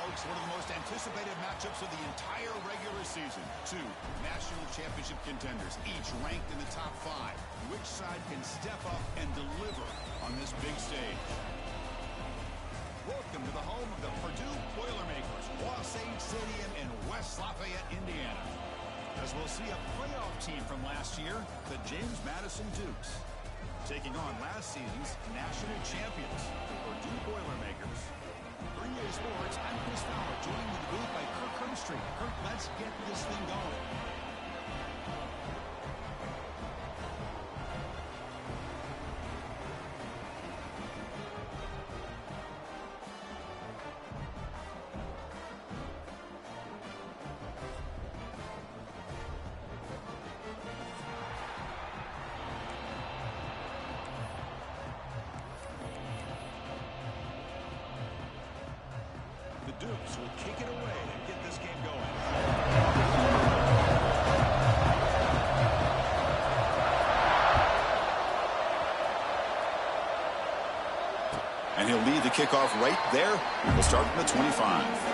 folks, one of the most anticipated matchups of the entire regular season. Two national championship contenders, each ranked in the top 5. Which side can step up and deliver on this big stage? Welcome to the home of the Purdue Boilermakers, Wasatch Stadium in West Lafayette, Indiana. As we'll see a playoff team from last year, the James Madison Dukes, taking on last season's national champions, the Purdue Boilermakers. For EA Sports, I'm Chris Fowler, joined in the booth by Kirk Hermstreet. Kirk, let's get this thing going. Dukes will kick it away and get this game going. And he'll lead the kickoff right there. We'll start from the 25.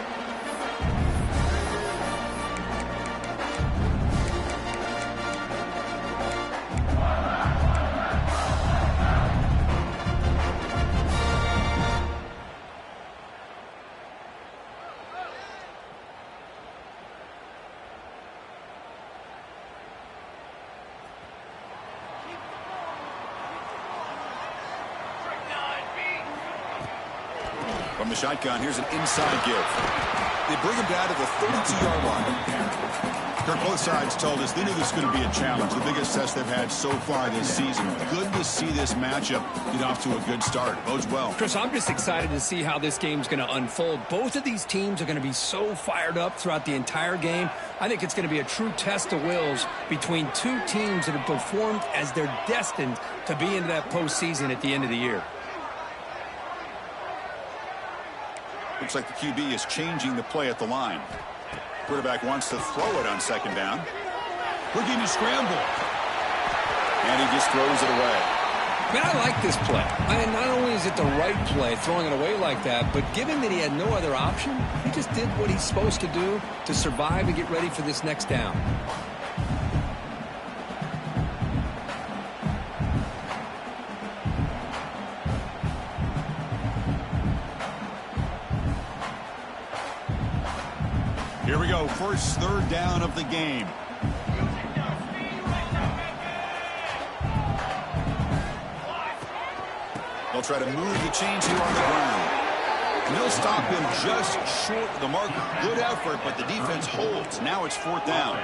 From the shotgun, here's an inside give. They bring him down to the 32-yard line. Kirk, both sides told us they knew this was going to be a challenge, the biggest test they've had so far this season. Good to see this matchup get off to a good start. Bodes well. Chris, I'm just excited to see how this game's going to unfold. Both of these teams are going to be so fired up throughout the entire game. I think it's going to be a true test of wills between two teams that have performed as they're destined to be into that postseason at the end of the year. Looks like the QB is changing the play at the line. Quarterback wants to throw it on second down. Looking to scramble. And he just throws it away. Man, I like this play. Not only is it the right play, throwing it away like that, but given that he had no other option, he just did what he's supposed to do to survive and get ready for this next down. Here we go, first third down of the game. They'll try to move the chains here on the ground. And they'll stop him just short of the marker. Good effort, but the defense holds. Now it's fourth down.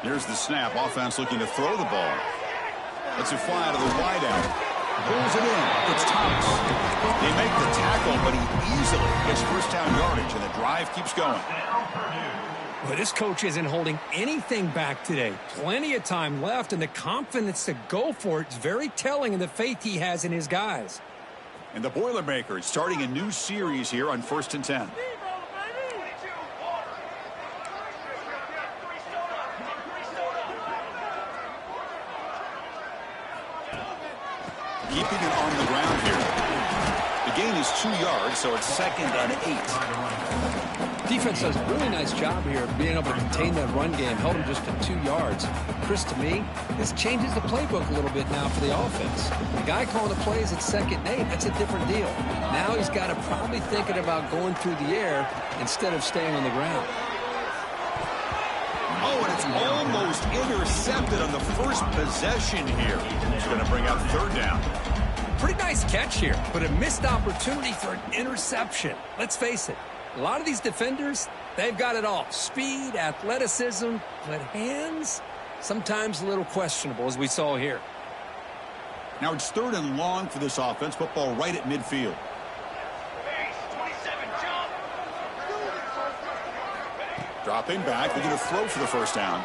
Here's the snap. Offense looking to throw the ball. Let's it fly out of the wideout. Pulls it in. It's Thomas. They make the tackle, but he easily gets first down yardage, and the drive keeps going. Well, this coach isn't holding anything back today. Plenty of time left, and the confidence to go for it is very telling in the faith he has in his guys. And the Boilermakers starting a new series here on 1st and 10. Keeping it on the ground here. The gain is 2 yards, so it's second and 8. Defense does a really nice job here of being able to contain that run game, held him just to 2 yards. Chris, to me, this changes the playbook a little bit now for the offense. The guy calling the plays at 2nd and 8, that's a different deal. Now he's got to probably thinking about going through the air instead of staying on the ground. Oh, and it's almost intercepted on the first possession here. He's going to bring out third down. Pretty nice catch here, but a missed opportunity for an interception. Let's face it, a lot of these defenders, they've got it all. Speed, athleticism, but hands, sometimes a little questionable, as we saw here. Now it's third and long for this offense. Football right at midfield. Dropping back, looking to throw for the first down.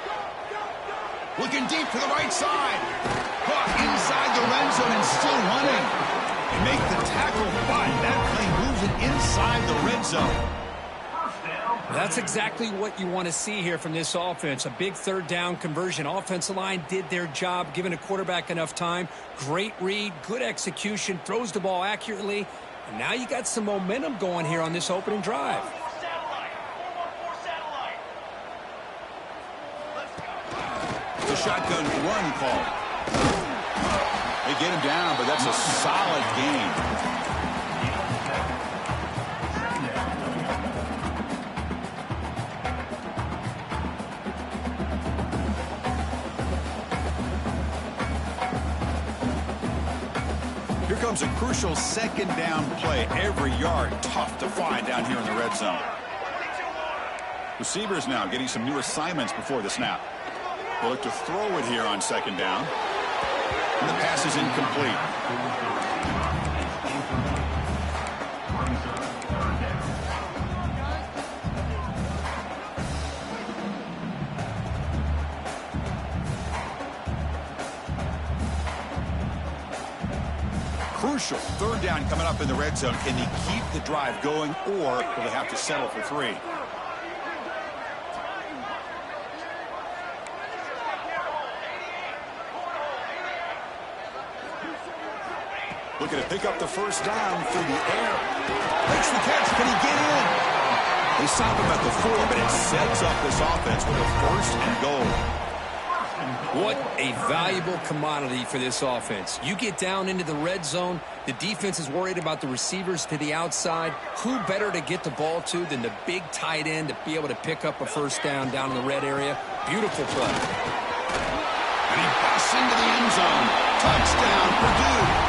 Looking deep to the right side. Caught inside the red zone and still running. They make the tackle, but that play moves it inside the red zone. That's exactly what you want to see here from this offense. A big third down conversion. Offensive line did their job, giving a quarterback enough time. Great read, good execution, throws the ball accurately. And now you got some momentum going here on this opening drive. The shotgun run call. They get him down, but that's a solid gain. Here comes a crucial second down play. Every yard tough to find down here in the red zone. Receivers now getting some new assignments before the snap. They'll look to throw it here on second down. And the pass is incomplete. Crucial third down coming up in the red zone. Can they keep the drive going, or will they have to settle for 3? Looking to pick up the first down through the air. Makes the catch. Can he get in? They stop him at the 4, but it sets up this offense with a first and goal. What a valuable commodity for this offense. You get down into the red zone, the defense is worried about the receivers to the outside. Who better to get the ball to than the big tight end to be able to pick up a first down in the red area? Beautiful play. And he busts into the end zone. Touchdown, Purdue.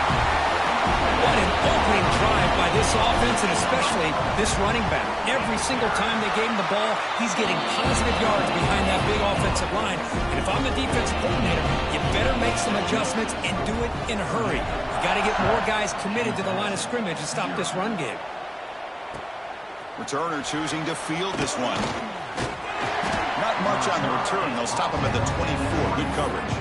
What an opening drive by this offense, and especially this running back. Every single time they gave him the ball, he's getting positive yards behind that big offensive line. And if I'm the defensive coordinator, you better make some adjustments and do it in a hurry. You got to get more guys committed to the line of scrimmage and stop this run game. Returner choosing to field this one. Not much on the return. They'll stop him at the 24. Good coverage.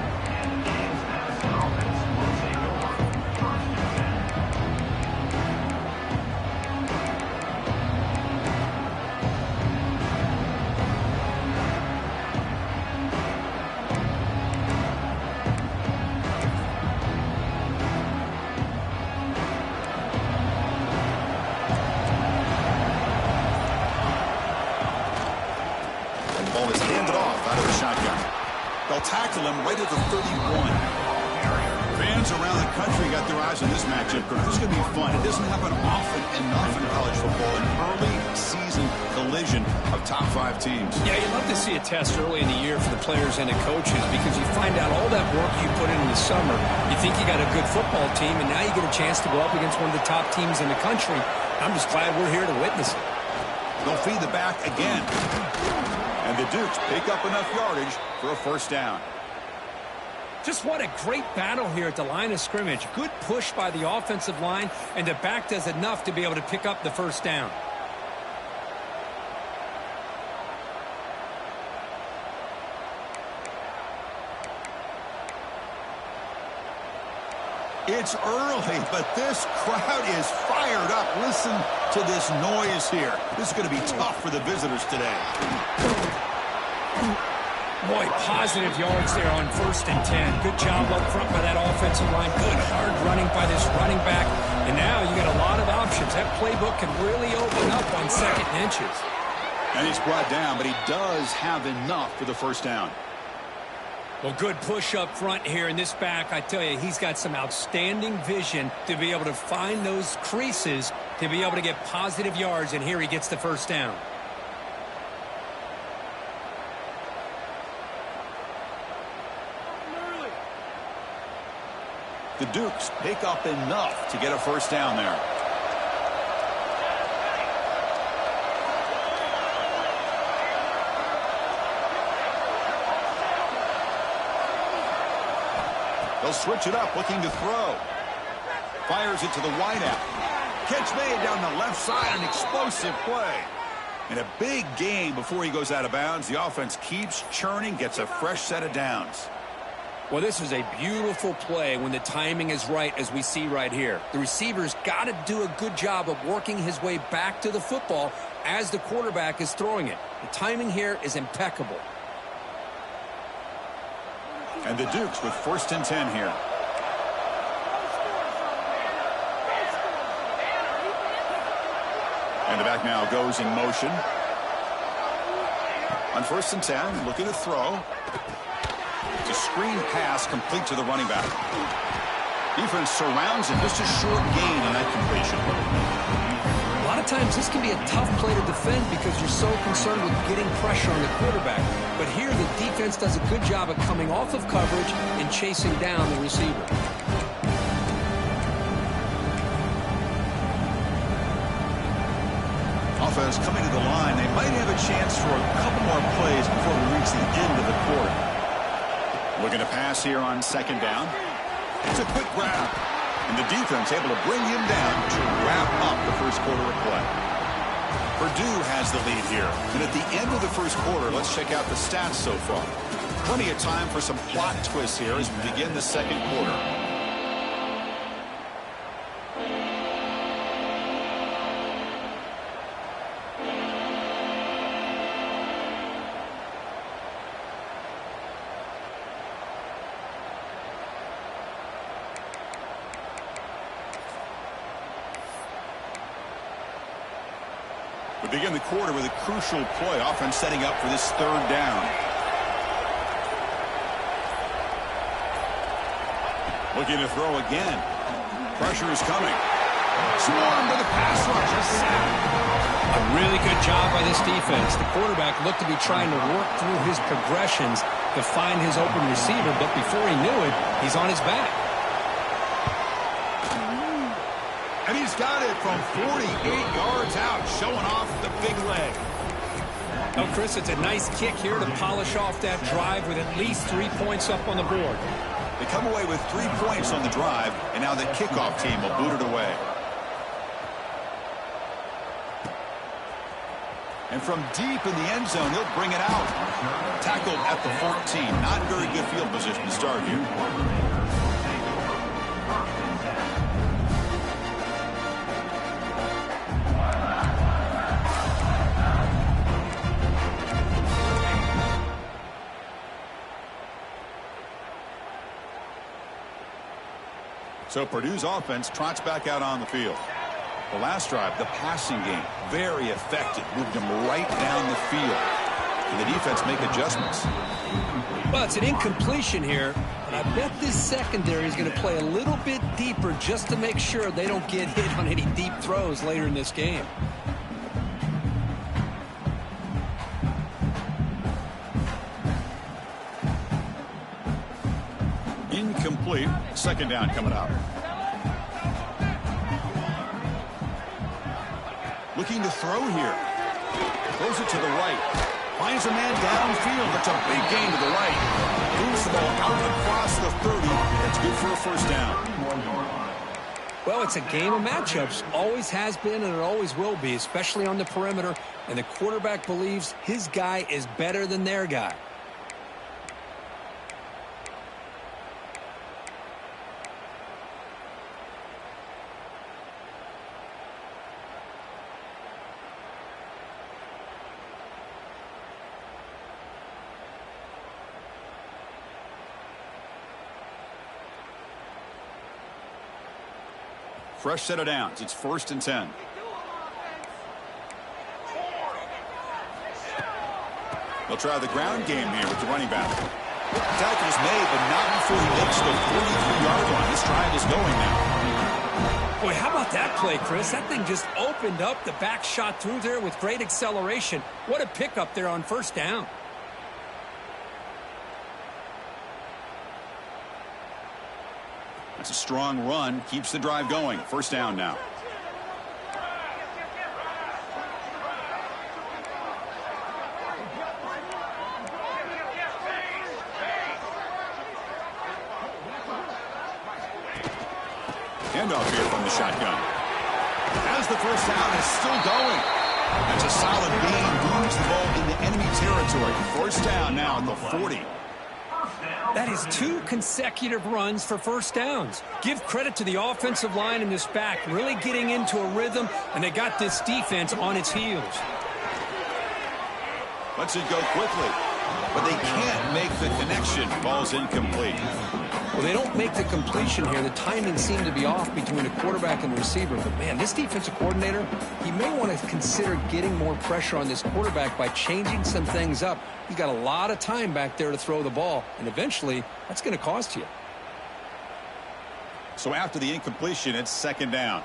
Tackle him right at the 31. Fans around the country got their eyes on this matchup. This is going to be fun. It doesn't happen often enough in college football. An early season collision of top 5 teams. Yeah, you'd love to see a test early in the year for the players and the coaches because you find out all that work you put in the summer. You think you got a good football team, and now you get a chance to go up against one of the top teams in the country. I'm just glad we're here to witness it. They'll feed the back again. And the Dukes pick up enough yardage for a first down. Just what a great battle here at the line of scrimmage. Good push by the offensive line, and the back does enough to be able to pick up the first down. It's early, but this crowd is fired up. Listen to this noise here. This is going to be tough for the visitors today. Boy, positive yards there on 1st and 10. Good job up front by that offensive line. Good hard running by this running back. And now you got a lot of options. That playbook can really open up on 2nd and inches. And he's brought down, but he does have enough for the first down. Well, good push up front here in this back. I tell you, he's got some outstanding vision to be able to find those creases to be able to get positive yards, and here he gets the first down. The Dukes pick up enough to get a first down there. They'll switch it up, looking to throw. Fires it to the wideout. Catch made down the left side, an explosive play. And a big gain before he goes out of bounds. The offense keeps churning, gets a fresh set of downs. Well, this is a beautiful play when the timing is right, as we see right here. The receiver's got to do a good job of working his way back to the football as the quarterback is throwing it. The timing here is impeccable. And the Dukes with 1st and 10 here. And the back now goes in motion. On 1st and 10, looking to throw. It's a screen pass complete to the running back. Defense surrounds him. Just a short gain on that completion. A lot of times this can be a tough play to defend because you're so concerned with getting pressure on the quarterback. But here the defense does a good job of coming off of coverage and chasing down the receiver. Offense coming to the line. They might have a chance for a couple more plays before we reach the end of the quarter. Looking to pass here on 2nd down. It's a quick grab. And the defense able to bring him down to wrap up the 1st quarter of play. Purdue has the lead here. And at the end of the 1st quarter, let's check out the stats so far. Plenty of time for some plot twists here as we begin the 2nd quarter. We begin the quarter with a crucial play, offense setting up for this 3rd down. Looking to throw again. Pressure is coming. Swarm to the pass rush. A sack. A really good job by this defense. The quarterback looked to be trying to work through his progressions to find his open receiver, but before he knew it, he's on his back. And he's got it from 48 yards out, showing off the big leg. Oh, Chris, it's a nice kick here to polish off that drive with at least 3 points up on the board. They come away with 3 points on the drive, and now the kickoff team will boot it away. And from deep in the end zone, he'll bring it out. Tackled at the 14. Not very good field position to start here. So Purdue's offense trots back out on the field. The last drive, the passing game, very effective. Moved them right down the field. And the defense make adjustments. Well, it's an incompletion here, but I bet this secondary is going to play a little bit deeper just to make sure they don't get hit on any deep throws later in this game. Incomplete. 2nd down coming up. Looking to throw here. Throws it to the right. Finds a man downfield. That's a big gain to the right. Moves the ball out across the 30. That's good for a 1st down. Well, it's a game of matchups. Always has been and it always will be, especially on the perimeter. And the quarterback believes his guy is better than their guy. Fresh set of downs. It's 1st and 10. They'll try the ground game here with the running back. Tackle's made, but not before he makes the 43-yard line. This drive is going now. Boy, how about that play, Chris? That thing just opened up. The back shot through there with great acceleration. What a pickup there on 1st down. That's a strong run. Keeps the drive going. 1st down now. Handoff here from the shotgun. As the 1st down is still going. That's a solid gain. Moves the ball into enemy territory. 1st down now at the 40. That is 2 consecutive runs for first downs. Give credit to the offensive line and this back really getting into a rhythm, and they got this defense on its heels. Lets it go quickly, but they can't make the connection. Ball's incomplete. Well, they don't make the completion here. The timing seemed to be off between the quarterback and the receiver. But, man, this defensive coordinator, he may want to consider getting more pressure on this quarterback by changing some things up. He's got a lot of time back there to throw the ball, and eventually that's going to cost you. So after the incompletion, it's second down.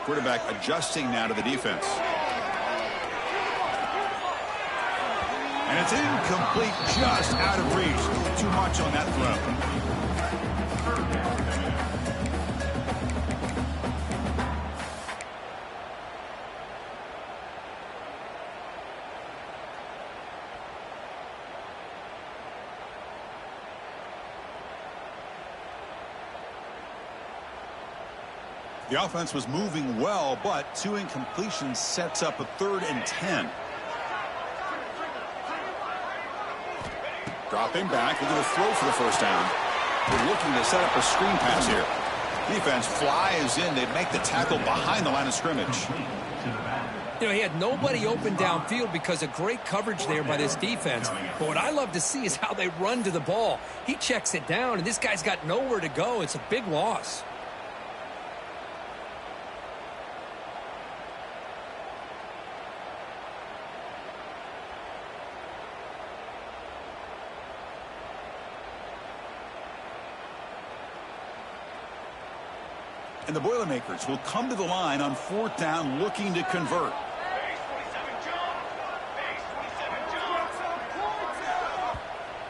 Quarterback adjusting now to the defense. And it's incomplete, just out of reach. Too much on that throw. The offense was moving well, but 2 incompletions sets up a 3rd and 10. Dropping back, looking to throw for the first down. They're looking to set up a screen pass here. Defense flies in. They make the tackle behind the line of scrimmage. You know, he had nobody open downfield because of great coverage there by this defense. But what I love to see is how they run to the ball. He checks it down, and this guy's got nowhere to go. It's a big loss. And the Boilermakers will come to the line on 4th down looking to convert.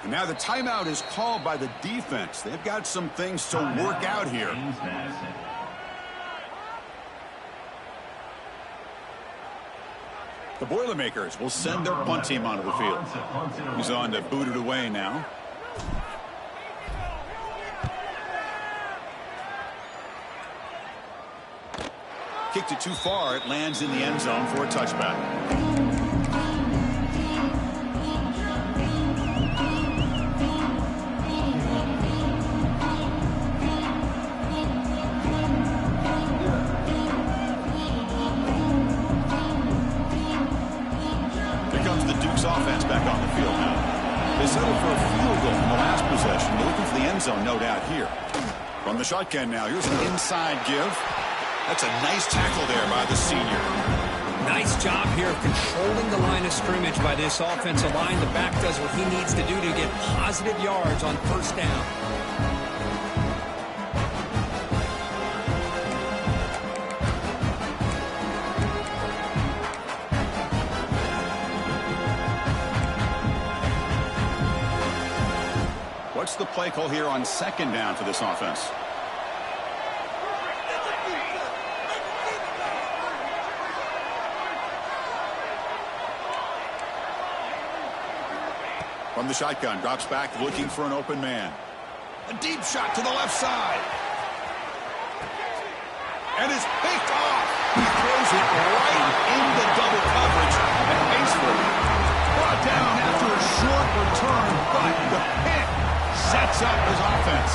And now the timeout is called by the defense. They've got some things to work out here. The Boilermakers will send their punt team onto the field. He's on to boot it away now. Kicked it too far. It lands in the end zone for a touchback. Here comes the Duke's offense back on the field now. They settled for a field goal in the last possession. They're looking for the end zone, no doubt, here. From the shotgun now, here's an inside give. That's a nice tackle there by the senior. Nice job here of controlling the line of scrimmage by this offensive line. The back does what he needs to do to get positive yards on first down. What's the play call here on second down for this offense? From the shotgun, drops back, looking for an open man. A deep shot to the left side. And it's picked off. He throws it right into double coverage and pays for it. Brought down after a short return, but the pick sets up his offense.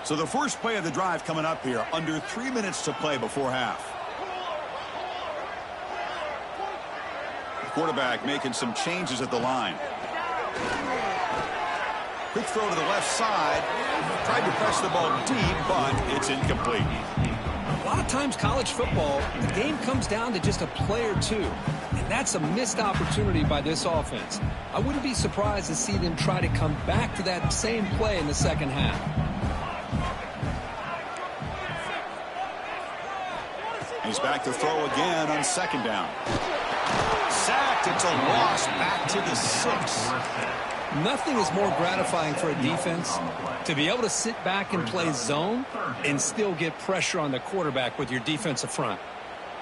So the first play of the drive coming up here, under 3 minutes to play before half. The quarterback making some changes at the line. Quick throw to the left side. Tried to press the ball deep, but it's incomplete. A lot of times college football, the game comes down to just a play or two. And that's a missed opportunity by this offense. I wouldn't be surprised to see them try to come back to that same play in the second half. He's back to throw again on second down. Sacked. It's a loss back to the 6. Nothing is more gratifying for a defense to be able to sit back and play zone and still get pressure on the quarterback with your defensive front.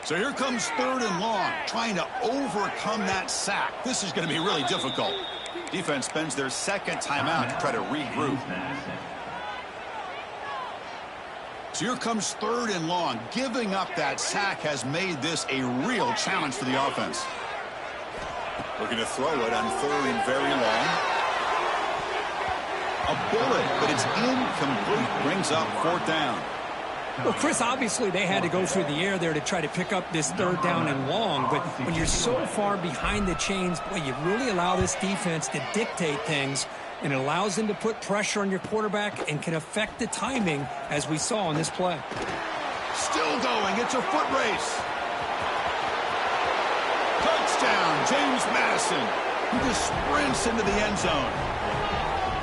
So here comes 3rd and long, trying to overcome that sack. This is going to be really difficult. Defense spends their second timeout to try to regroup. So here comes 3rd and long. Giving up that sack has made this a real challenge for the offense. Looking to throw it on 3rd and very long. A bullet, but it's incomplete. Brings up 4th down. Well, Chris, obviously they had to go through the air there to try to pick up this 3rd down and long. But when you're so far behind the chains, boy, you really allow this defense to dictate things. And it allows them to put pressure on your quarterback and can affect the timing, as we saw on this play. Still going. It's a foot race. Touchdown, James Madison. He just sprints into the end zone.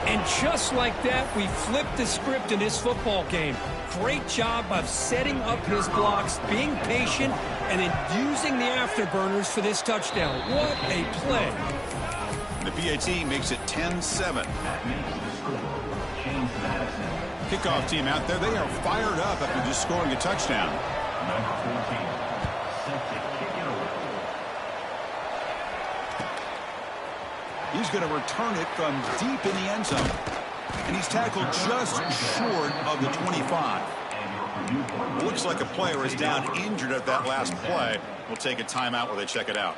And just like that, we flipped the script in this football game. Great job of setting up his blocks, being patient, and then using the afterburners for this touchdown. What a play. The PAT makes it 10-7. Kickoff team out there, they are fired up after just scoring a touchdown. He's going to return it from deep in the end zone. And he's tackled just short of the 25. Looks like a player is down injured at that last play. We'll take a timeout while they check it out.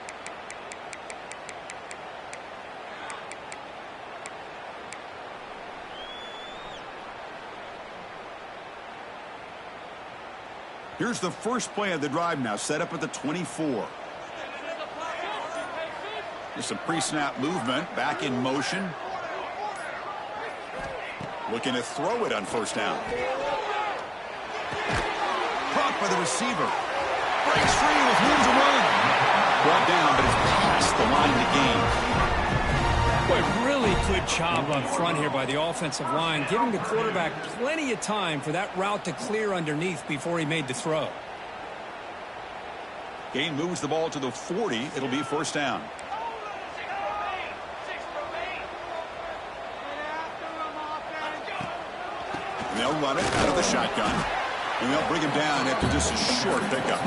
Here's the first play of the drive now, set up at the 24. Just some pre-snap movement, back in motion. Looking to throw it on 1st down. Caught by the receiver. Breaks free with room to run. Brought down, but it's past the line to gain. Boy, really good job up front here by the offensive line, giving the quarterback plenty of time for that route to clear underneath before he made the throw. Gain moves the ball to the 40. It'll be 1st down. And they'll run it out of the shotgun. And they'll bring him down after just a short pickup.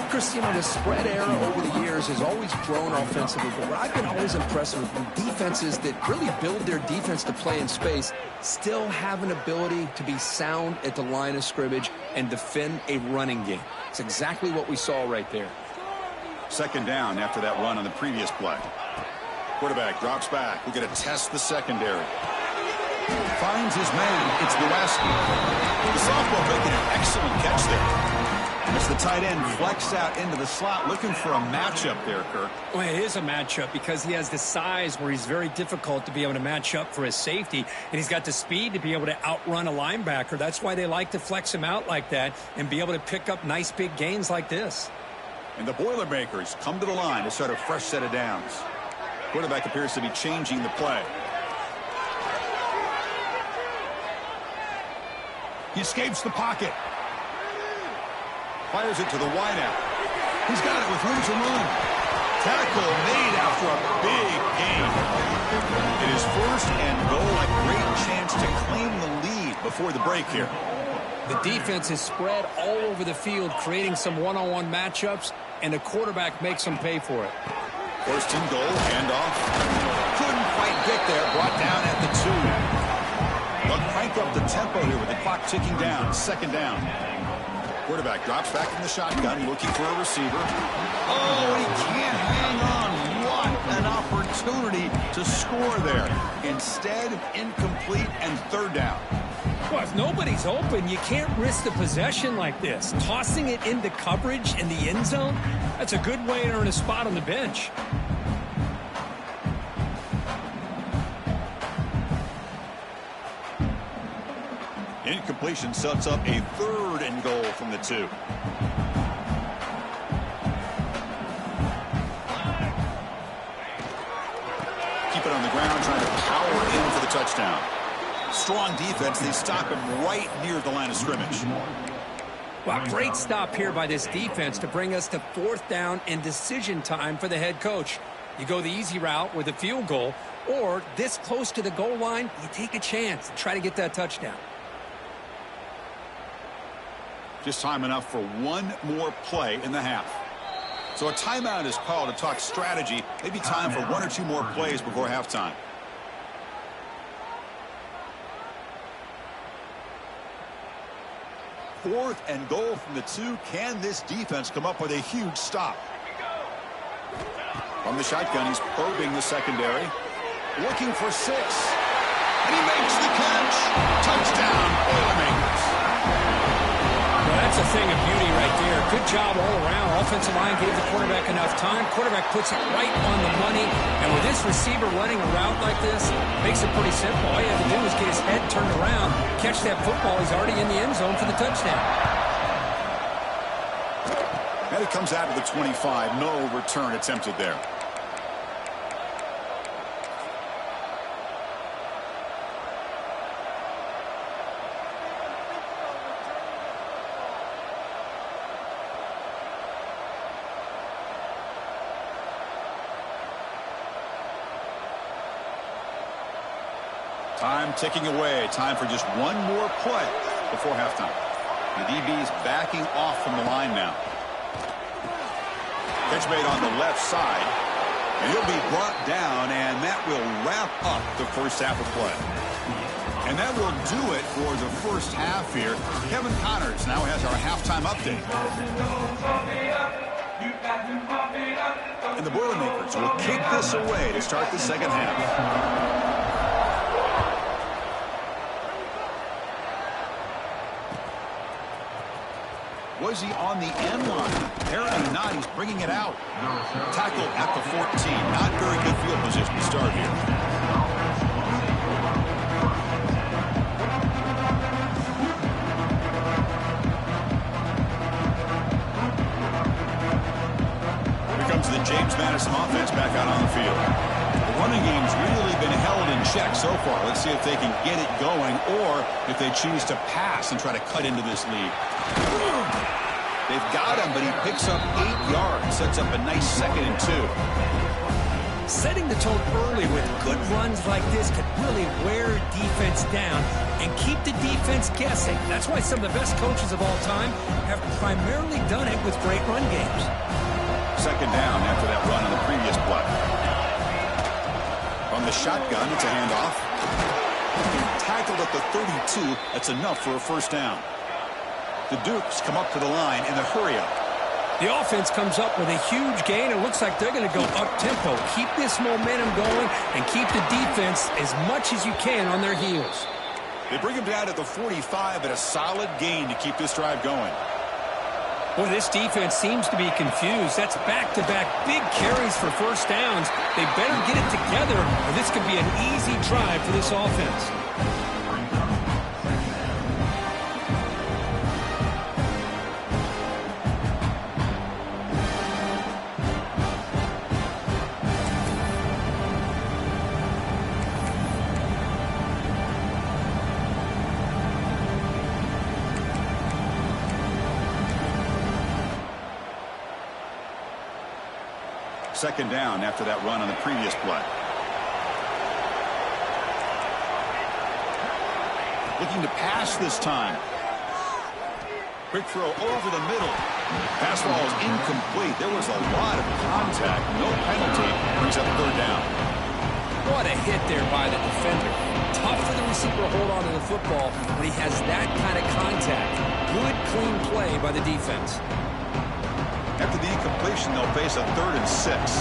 Chris, you know, the spread era over the years has always grown offensively, but what I've been always impressed with defenses that really build their defense to play in space still have an ability to be sound at the line of scrimmage and defend a running game. It's exactly what we saw right there. 2nd down after that run on the previous play. Quarterback drops back. We're going to test the secondary. Finds his man. It's Lewaski. The sophomore making an excellent catch there. As the tight end flexed out into the slot, looking for a matchup there, Kirk. Well, it is a matchup because he has the size where he's very difficult to be able to match up for his safety, and he's got the speed to be able to outrun a linebacker. That's why they like to flex him out like that and be able to pick up nice big gains like this. And the Boilermakers come to the line to start a fresh set of downs. Quarterback appears to be changing the play. He escapes the pocket. Fires it to the wideout. He's got it with room to run. Tackle made after a big gain. It is 1st and goal. A great chance to claim the lead before the break here. The defense is spread all over the field, creating some one-on-one matchups, and the quarterback makes them pay for it. 1st and goal, handoff. Couldn't quite get there. Brought down at the 2. They'll crank up the tempo here with the clock ticking down. 2nd down. Quarterback drops back in the shotgun, looking for a receiver. Oh, he can't hang on. What an opportunity to score there. Instead, incomplete and 3rd down. Well, if nobody's open, you can't risk the possession like this. Tossing it into coverage in the end zone, that's a good way to earn a spot on the bench. Incompletion sets up a 3rd and goal from the 2. Keep it on the ground, trying to power in for the touchdown. Strong defense. They stop him right near the line of scrimmage. Well, great stop here by this defense to bring us to 4th down and decision time for the head coach. You go the easy route with a field goal, or this close to the goal line, you take a chance and try to get that touchdown. Just time enough for one more play in the half. So a timeout is called to talk strategy. Maybe time for 1 or 2 more plays before halftime. 4th and goal from the 2. Can this defense come up with a huge stop? From the shotgun, he's probing the secondary. Looking for 6. And he makes the catch. Touchdown, Boilermakers. Well, that's a thing of beauty right there. Good job all around. Offensive line gave the quarterback enough time. Quarterback puts it right on the money. And with this receiver running a route like this, makes it pretty simple. All you have to do is get his head turned around, catch that football. He's already in the end zone for the touchdown. And it comes out of the 25. No return attempted there. Time ticking away. Time for just one more play before halftime. The DB is backing off from the line now. Catch made on the left side. And he'll be brought down, and that will wrap up the first half of play. And that will do it for the first half here. Kevin Connors now has our halftime update. And the Boilermakers will kick this away to start the second half. Was he on the end line? Apparently not. He's bringing it out. Tackle at the 14. Not very good field position to start here. Here comes the James Madison offense back out on the field. The running game's really been held in check so far. Let's see if they can get it going or if they choose to pass and try to cut into this lead. They've got him, but he picks up 8 yards. Sets up a nice 2nd and 2. Setting the tone early with good runs like this could really wear defense down and keep the defense guessing. That's why some of the best coaches of all time have primarily done it with great run games. 2nd down after that run on the previous play. From the shotgun, it's a handoff. Tackled at the 32. That's enough for a first down. The Dukes come up to the line in the hurry-up. The offense comes up with a huge gain. It looks like they're going to go up-tempo. Keep this momentum going and keep the defense as much as you can on their heels. They bring him down at the 45, but a solid gain to keep this drive going. Boy, this defense seems to be confused. That's back-to-back big carries for first downs. They better get it together, or this could be an easy drive for this offense. Second down after that run on the previous play. Looking to pass this time. Quick throw over the middle. Pass ball is incomplete. There was a lot of contact. No penalty. Brings up 3rd down. What a hit there by the defender. Tough for the receiver to hold on to the football when he has that kind of contact. Good, clean play by the defense. After the incompletion, they'll face a 3rd and 6.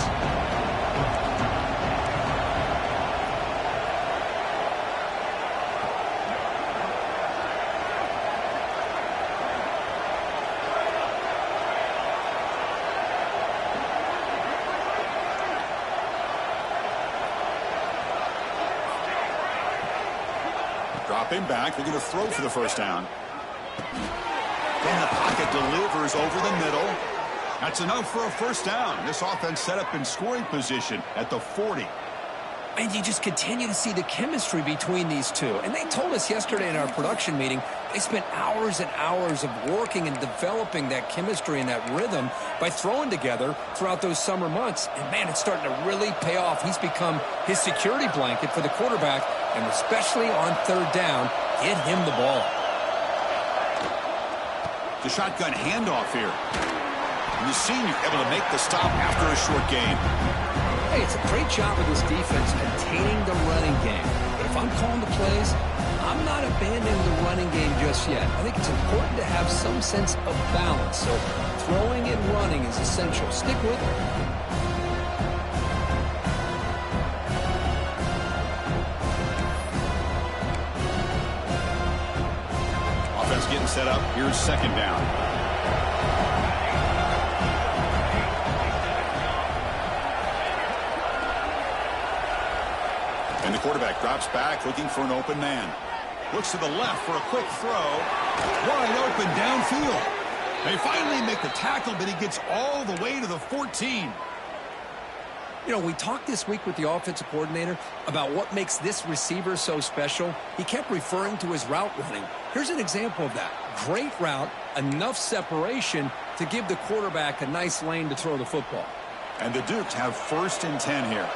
Dropping back, looking to throw for the first down. And the pocket delivers over the middle. That's enough for a first down. This offense set up in scoring position at the 40. And you just continue to see the chemistry between these two. And they told us yesterday in our production meeting, they spent hours and hours of working and developing that chemistry and that rhythm by throwing together throughout those summer months. And, man, it's starting to really pay off. He's become his security blanket for the quarterback, and especially on 3rd down, get him the ball. The shotgun handoff here. And the senior able to make the stop after a short gain. Hey, it's a great job of this defense containing the running game. But if I'm calling the plays, I'm not abandoning the running game just yet. I think it's important to have some sense of balance. So throwing and running is essential. Stick with it. Offense getting set up. Here's second down. And the quarterback drops back looking for an open man. Looks to the left for a quick throw. Wide open downfield. They finally make the tackle, but he gets all the way to the 14. You know, we talked this week with the offensive coordinator about what makes this receiver so special. He kept referring to his route running. Here's an example of that. Great route, enough separation to give the quarterback a nice lane to throw the football. And the Dukes have 1st and 10 here.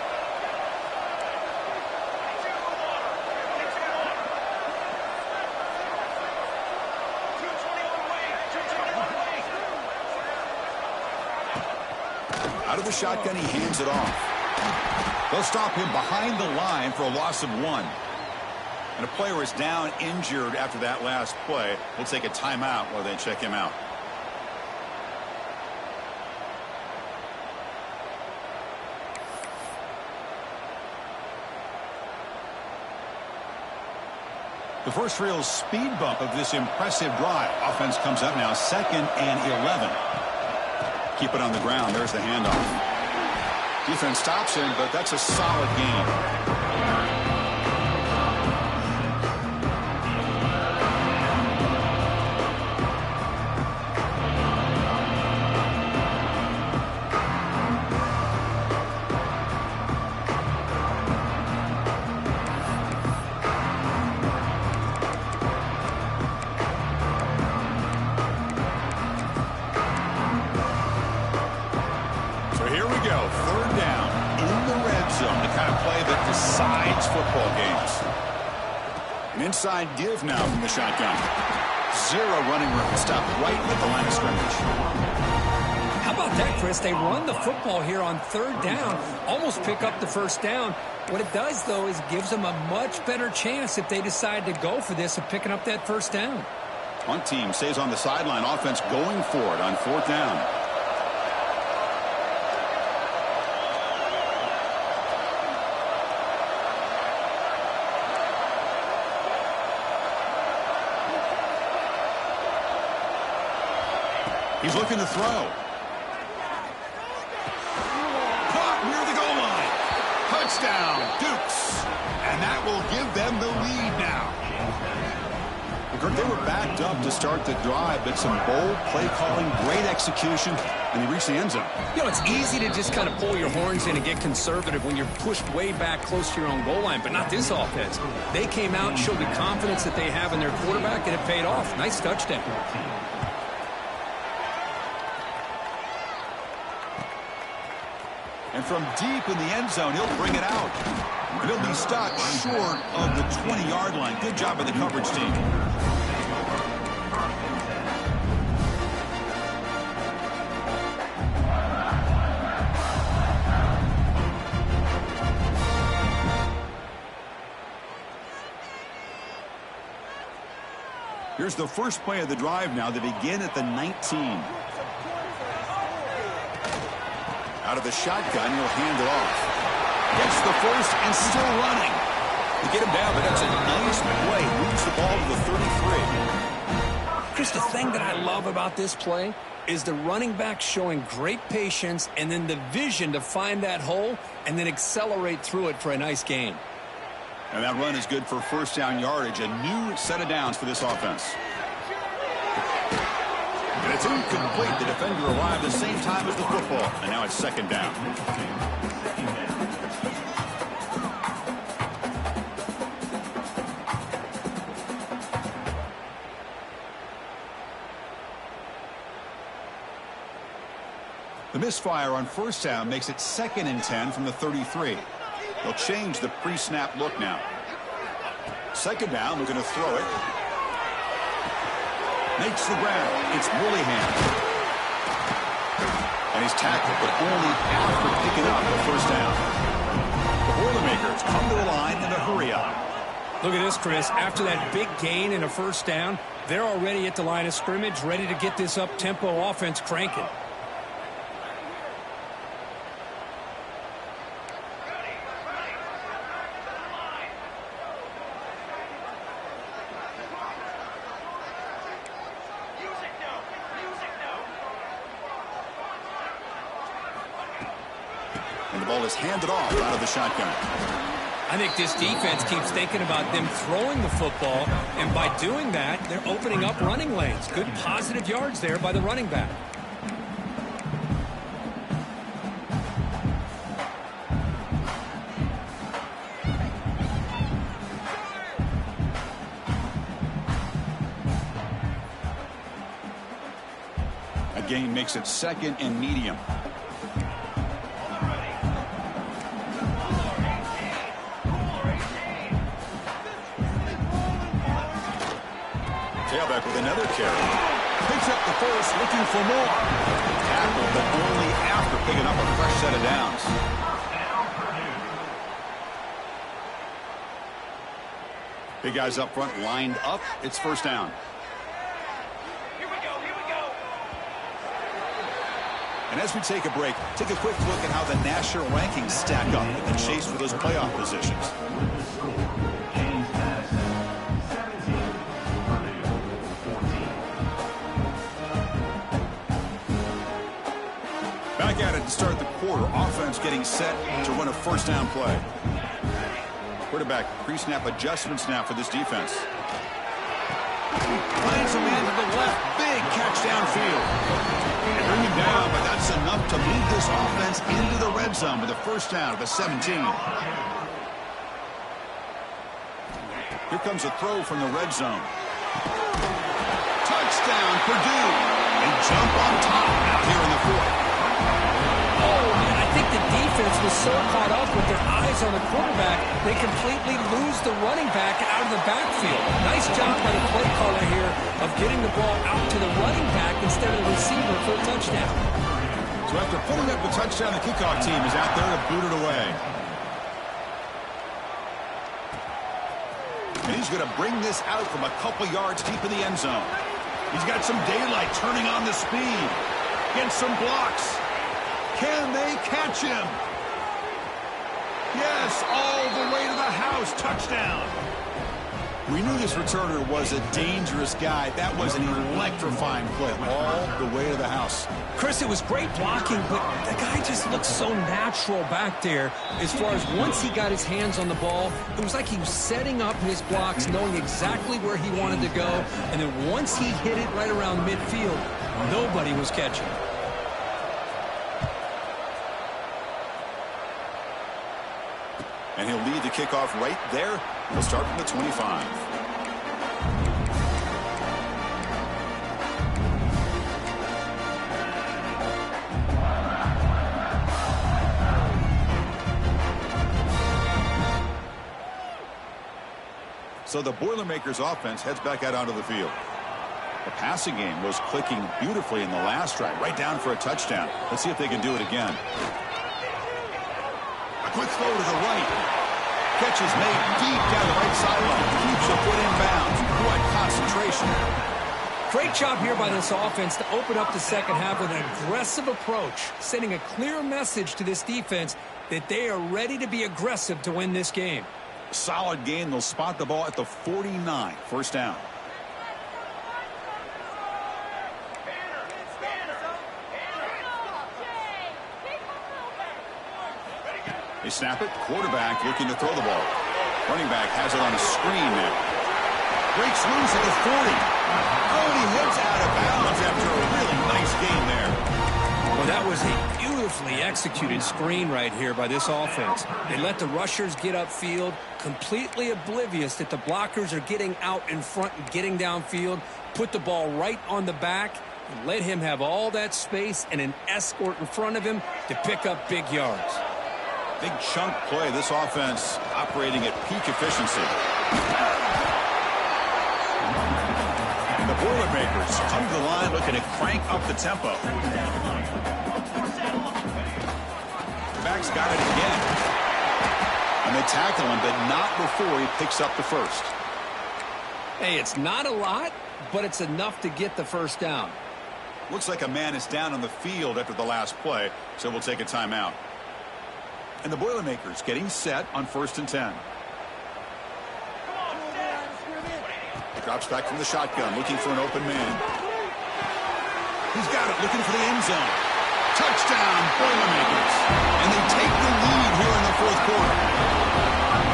Out of the shotgun, he hands it off. They'll stop him behind the line for a loss of 1. And a player is down injured after that last play. We'll take a timeout while they check him out. The first real speed bump of this impressive drive. Offense comes up now 2nd and 11. Keep it on the ground. There's the handoff. Defense stops him, but that's a solid gain. Inside give now from the shotgun. 0 running room. Stop right at the line of scrimmage. How about that, Chris? They run the football here on 3rd down, almost pick up the 1st down. What it does, though, is gives them a much better chance if they decide to go for this of picking up that 1st down. One team stays on the sideline. Offense going for it on 4th down. He's looking to throw. Caught near the goal line. Touchdown, Dukes. And that will give them the lead now. They were backed up to start the drive, but some bold play calling, great execution, and they reached the end zone. You know, it's easy to just kind of pull your horns in and get conservative when you're pushed way back close to your own goal line, but not this offense. They came out and showed the confidence that they have in their quarterback, and it paid off. Nice touchdown. And from deep in the end zone, he'll bring it out. And he'll be stopped short of the 20-yard line. Good job by the coverage team. Here's the first play of the drive now. They begin at the 19. Out of the shotgun, he'll hand it off. Gets the first and still running. They get him down, but that's a nice play. Moves the ball to the 33. Chris, the thing that I love about this play is the running back showing great patience and then the vision to find that hole and then accelerate through it for a nice gain. And that run is good for 1st down yardage. A new set of downs for this offense. And it's incomplete. The defender arrived at the same time as the football. And now it's 2nd down. The misfire on 1st down makes it 2nd and 10 from the 33. They'll change the pre-snap look now. 2nd down, they're going to throw it. Makes the ground. It's Willingham. And he's tackled, but only after picking up the 1st down. The Boilermakers come to the line in a hurry up. Look at this, Chris. After that big gain and a first down, they're already at the line of scrimmage, ready to get this up-tempo offense cranking. And the ball is handed off out of the shotgun. I think this defense keeps thinking about them throwing the football, and by doing that, they're opening up running lanes. Good positive yards there by the running back. A gain makes it 2nd and medium. Tailback with another carry. Picks up the first, looking for more. Tackle, but only after picking up a fresh set of downs. Big guys up front lined up. It's first down. Here we go. And as we take a break, take a quick look at how the national rankings stack up in the chase for those playoff positions. Back at it to start the quarter. Offense getting set to run a first down play. Quarterback pre-snap adjustments now for this defense. Finds a man to the left. Big catch downfield. And bring him down, but that's enough to move this offense into the red zone with a first down at the 17. Here comes a throw from the red zone. Touchdown, Purdue. They jump on top out here in the 4th. I think the defense was so caught up with their eyes on the quarterback, they completely lose the running back out of the backfield. Nice job by the play caller here of getting the ball out to the running back instead of the receiver for a touchdown. So after putting up the touchdown, the kickoff team is out there to boot it away. And he's going to bring this out from a couple yards deep in the end zone. He's got some daylight turning on the speed. Gets some blocks. Can they catch him? Yes, all the way to the house. Touchdown. We knew this returner was a dangerous guy. That was an electrifying play all the way to the house. Chris, it was great blocking, but the guy just looked so natural back there. As far as once he got his hands on the ball, it was like he was setting up his blocks, knowing exactly where he wanted to go. And then once he hit it right around midfield, nobody was catching. And he'll lead the kickoff right there. He'll start from the 25. So the Boilermakers offense heads back out onto the field. The passing game was clicking beautifully in the last drive, right down for a touchdown. Let's see if they can do it again. Quick throw to the right. Catch is made deep down the right sideline. Keeps the foot in bounds. What concentration. Great job here by this offense to open up the second half with an aggressive approach, sending a clear message to this defense that they are ready to be aggressive to win this game. Solid game. They'll spot the ball at the 49. First down. They snap it. Quarterback looking to throw the ball. Running back has it on a screen now. Breaks loose at the 40. Oh, and he hits out of bounds after a really nice game there. Well, that was a beautifully executed screen right here by this offense. They let the rushers get upfield, completely oblivious that the blockers are getting out in front and getting downfield, put the ball right on the back, and let him have all that space and an escort in front of him to pick up big yards. Big chunk play. This offense operating at peak efficiency. And the Boilermakers come to the line looking to crank up the tempo. The back's got it again. And they tackle him, but not before he picks up the first. Hey, it's not a lot, but it's enough to get the first down. Looks like a man is down on the field after the last play, so we'll take a timeout. And the Boilermakers getting set on 1st and 10. Drops back from the shotgun, looking for an open man. He's got it, looking for the end zone. Touchdown, Boilermakers. And they take the lead here in the 4th quarter.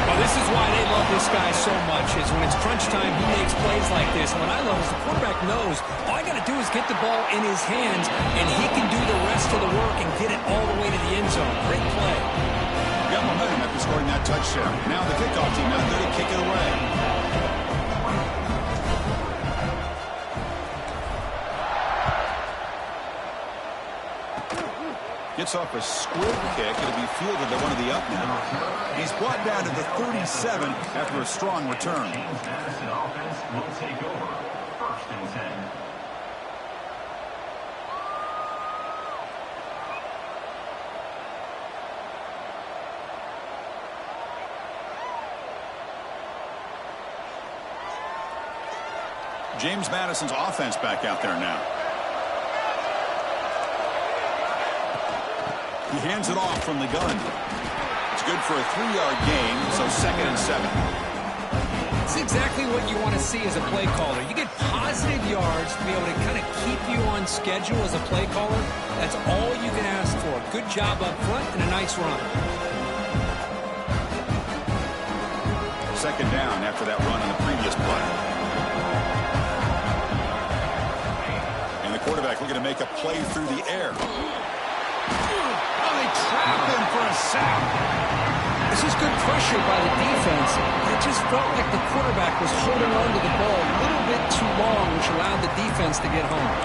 Well, this is why they love this guy so much, is when it's crunch time, he makes plays like this. And what I love is the quarterback knows all I got to do is get the ball in his hands, and he can do the rest of the work and get it all the way to the end zone. Great play. Got momentum after scoring that touchdown. Now the kickoff team out there to kick it away. Gets off a squib kick. It'll be fielded by one of the up men. He's brought down to the 37 after a strong return. Madison offense will take over. 1st and 10. James Madison's offense back out there now. He hands it off from the gun. It's good for a 3-yard gain, so 2nd and 7. It's exactly what you want to see as a play caller. You get positive yards to be able to kind of keep you on schedule as a play caller. That's all you can ask for. Good job up front and a nice run. 2nd down after that run on the previous play. And the quarterback looking to make a play through the air. They trap him for a sack. This is good pressure by the defense. It just felt like the quarterback was holding on to the ball a little bit too long, which allowed the defense to get home.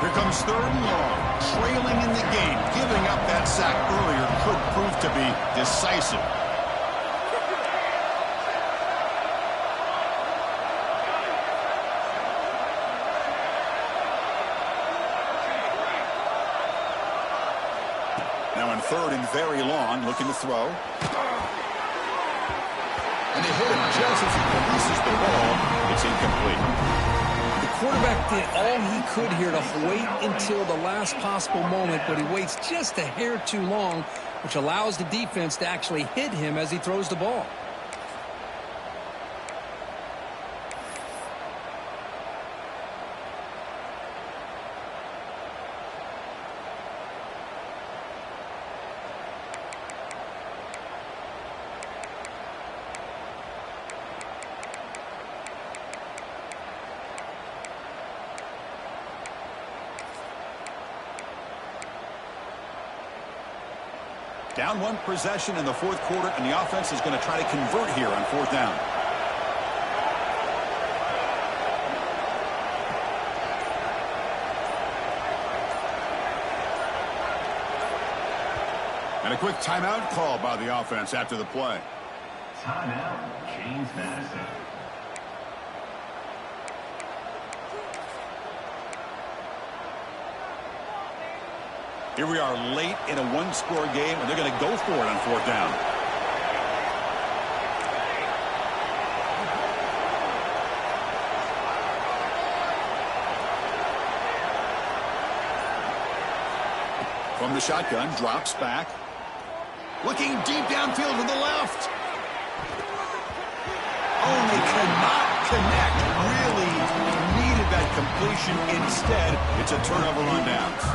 Here comes 3rd and long. Trailing in the game, giving up that sack earlier could prove to be decisive. Now in 3rd and very long, looking to throw. And they hit him just as he releases the ball. It's incomplete. The quarterback did all he could here to wait until the last possible moment, but he waits just a hair too long, which allows the defense to actually hit him as he throws the ball. Down 1 possession in the 4th quarter, and the offense is going to try to convert here on 4th down. And a quick timeout call by the offense after the play. Timeout, James Madison. Here we are late in a 1-score game, and they're going to go for it on 4th down. From the shotgun, drops back. Looking deep downfield to the left. Oh, they cannot connect. Really needed that completion. Instead, it's a turnover on downs.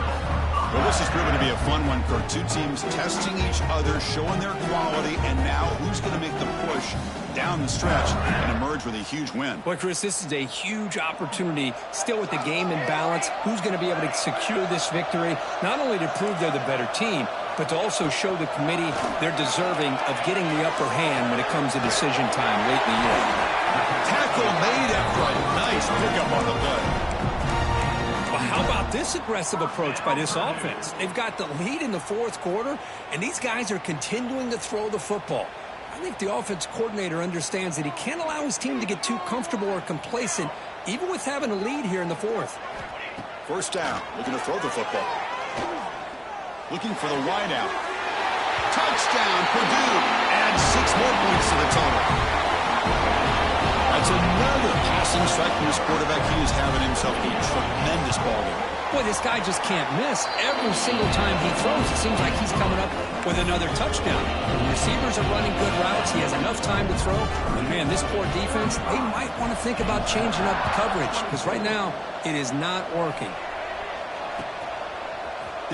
Well, this has proven to be a fun one, Kurt. 2 teams testing each other, showing their quality, and now who's going to make the push down the stretch and emerge with a huge win? Boy, Chris, this is a huge opportunity. Still with the game in balance, who's going to be able to secure this victory, not only to prove they're the better team, but to also show the committee they're deserving of getting the upper hand when it comes to decision time late in the year. Tackle made after a nice pickup on the play. Well, how How about this aggressive approach by this offense? They've got the lead in the fourth quarter, and these guys are continuing to throw the football. I think the offense coordinator understands that he can't allow his team to get too comfortable or complacent, even with having a lead here in the fourth. First down, looking to throw the football. Looking for the wide out. Touchdown, Purdue. Adds 6 more points to the total. That's another passing strike from this quarterback. He is having himself a tremendous ball game. Boy, this guy just can't miss. Every single time he throws, it seems like he's coming up with another touchdown. The receivers are running good routes. He has enough time to throw. And, man, this poor defense, they might want to think about changing up coverage because right now it is not working.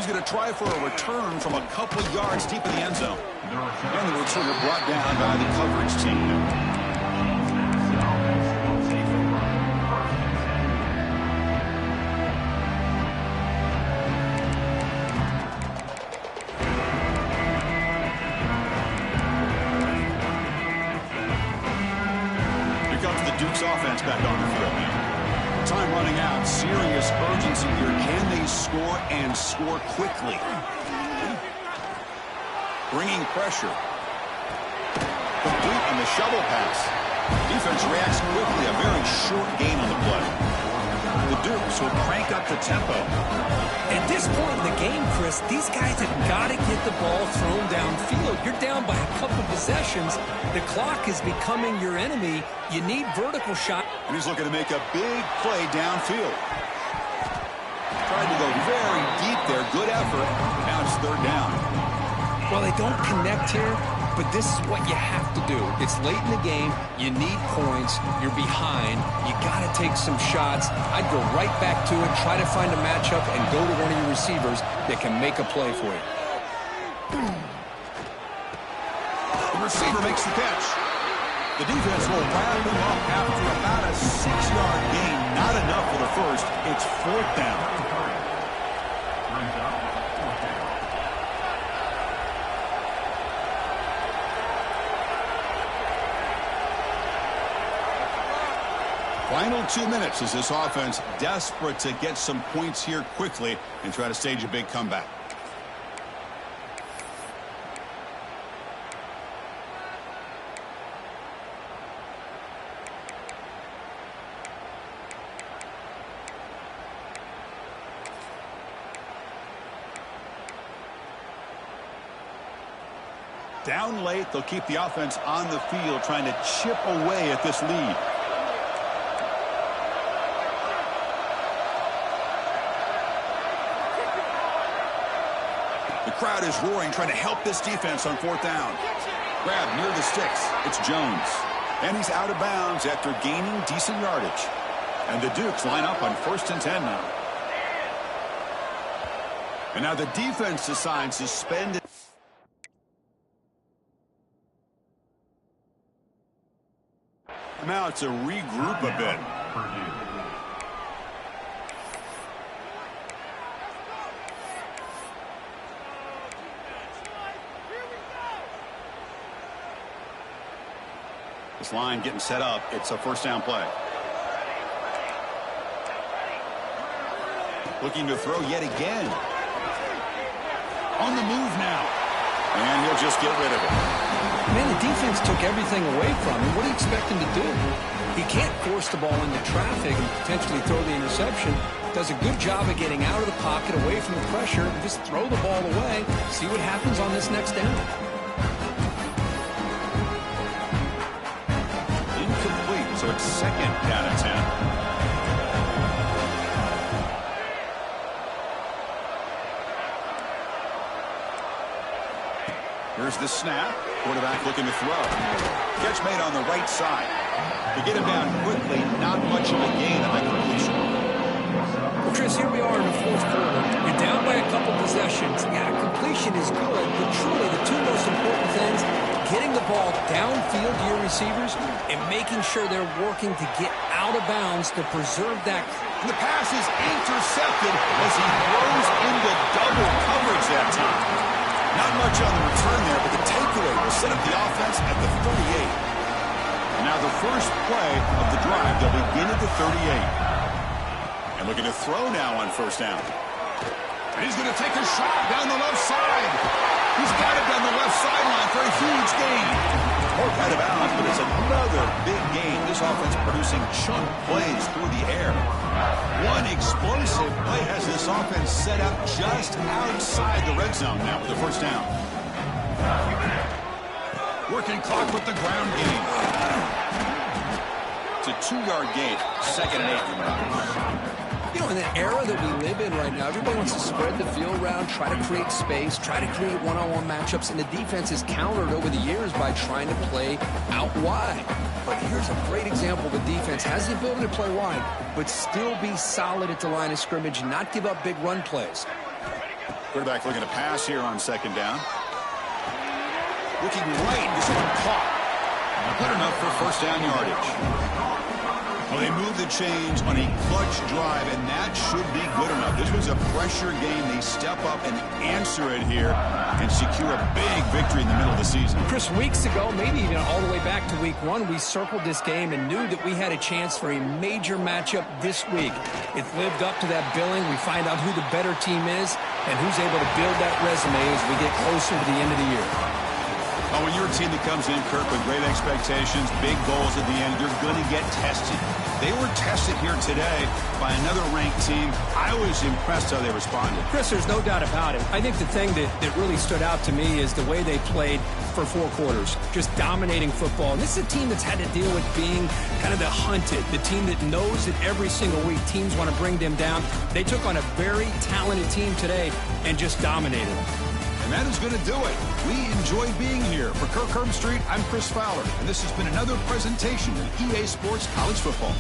He's going to try for a return from a couple yards deep in the end zone. And the returner brought down by the coverage team. Duke's offense back on the field now. Time running out. Serious urgency here. Can they score and score quickly? Bringing pressure. Complete on the shovel pass. Defense reacts quickly. A very short gain on the play. The Dukes will crank up the tempo. At this point in the game, Chris, these guys have got to get the ball thrown downfield. You're down by a couple possessions. The clock is becoming your enemy. You need vertical shot. And he's looking to make a big play downfield. Tried to go very deep there. Good effort. Now it's third down. Well, they don't connect here, but this is what you have to do. It's late in the game. You need points. You're behind. You got to take some shots. I'd go right back to it, try to find a matchup, and go to one of your receivers that can make a play for you. The receiver makes the catch. The defense will wrap him up after about a 6-yard gain. Not enough for the first. It's fourth down. Final 2 minutes as this offense desperate to get some points here quickly and try to stage a big comeback. Down late, they'll keep the offense on the field trying to chip away at this lead. The crowd is roaring, trying to help this defense on fourth down. Grab near the sticks. It's Jones. And he's out of bounds after gaining decent yardage. And the Dukes line up on 1st and 10 now. And now the defense decides to spend it. Now it's a regroup a bit. This line getting set up. It's a first down play. Looking to throw yet again. On the move now. And he'll just get rid of it. Man, the defense took everything away from him. What do you expect him to do? He can't force the ball into traffic and potentially throw the interception. Does a good job of getting out of the pocket, away from the pressure, and just throw the ball away. See what happens on this next down. Incomplete, so it's 2nd down and 10. Here's the snap. Quarterback looking to throw. Catch made on the right side. To get him down quickly, not much of a gain on that completion. Well, Chris, here we are in the fourth quarter. You're down by a couple possessions. Yeah, completion is good, but truly the two most important things, getting the ball downfield to your receivers and making sure they're working to get out of bounds to preserve that. And the pass is intercepted as he throws into double coverage that time. Not much on the return there, but the takeaway will set up the offense at the 38. And now the first play of the drive, they'll begin at the 38. And And looking to throw now on first down. And he's going to take a shot down the left side. He's got it down the left sideline for a huge gain. More out of bounds, but it's another big gain. This offense producing chunk plays through the air. One explosive play has this offense set up just outside the red zone now with the first down. Working clock with the ground game. It's a 2-yard gain, 2nd and 8. You know, in the era that we live in right now, everybody wants to spread the field around, try to create space, try to create one-on-one matchups, and the defense is countered over the years by trying to play out wide. But here's a great example. The defense has the ability to play wide, but still be solid at the line of scrimmage, not give up big run plays. Quarterback looking to pass here on 2nd down. Looking right, this one caught. Good enough for first down yardage. Well, they move the chains on a clutch drive, and that should be good enough. This was a pressure game. They step up and answer it here and secure a big victory in the middle of the season. Chris, weeks ago, maybe even all the way back to week 1, we circled this game and knew that we had a chance for a major matchup this week. It lived up to that billing. We find out who the better team is and who's able to build that resume as we get closer to the end of the year. Oh, when you're a team that comes in, Kirk, with great expectations, big goals at the end, you're going to get tested. They were tested here today by another ranked team. I was impressed how they responded. Chris, there's no doubt about it. I think the thing that really stood out to me is the way they played for 4 quarters, just dominating football. And this is a team that's had to deal with being kind of the hunted, the team that knows that every single week teams want to bring them down. They took on a very talented team today and just dominated them. And that is going to do it. We enjoyed being here. For Kirk Herbstreit, I'm Chris Fowler, and this has been another presentation of EA Sports College Football.